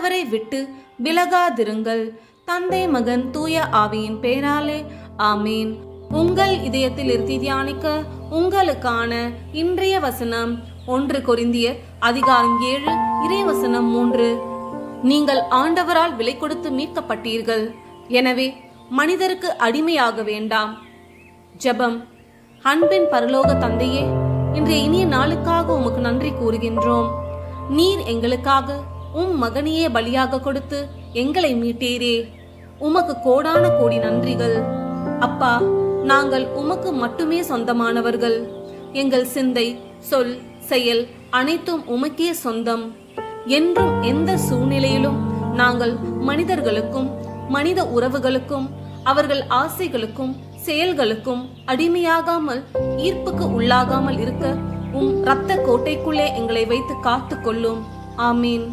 அவரை விட்டு விலகாதிருங்கள். தந்தை, மகன், தூய ஆவியின் பெயராலே ஆமீன். உங்கள் இதயத்தில் இருத்தி தியானிக்க உங்களுக்கான இன்றைய வசனம் 1 கொரிந்தியர் அதிகாரம் 7 இறைவசனம் 3. நீங்கள் ஆண்டவரால் விலை கொடுத்து மீட்கப்பட்டீர்கள், எனவே மனிதருக்கு அடிமையாக வேண்டாம். ஜெபம். அன்பின் பரலோக தந்தையே, இன்றைய இனிய நாளுக்காக உமக்கு நன்றி கூறுகின்றோம். நீர் எங்களுக்காக மகனையே பலியாக கொடுத்து எங்களை மீட்டீரே. உமக்கு கோடான கோடி நன்றிகள். அப்பா, நாங்கள் உமக்கு மட்டுமே சொந்தமானவர்கள். எங்கள் சிந்தை, சொல், செயல் அனைத்தும் உமக்கே சொந்தம். என்றும் எந்த சூழ்நிலையிலும் நாங்கள் மனிதர்களுக்கும் மனித உறவுகளுக்கும் அவர்கள் ஆசைகளுக்கும் செயல்களுக்கும் அடிமையாகாமல் ஈர்ப்புக்கு உள்ளாகாமல் இருக்க இரத்த கோட்டைக்குள்ளே எங்களை வைத்து காத்து கொள்ளும். ஆமீன்.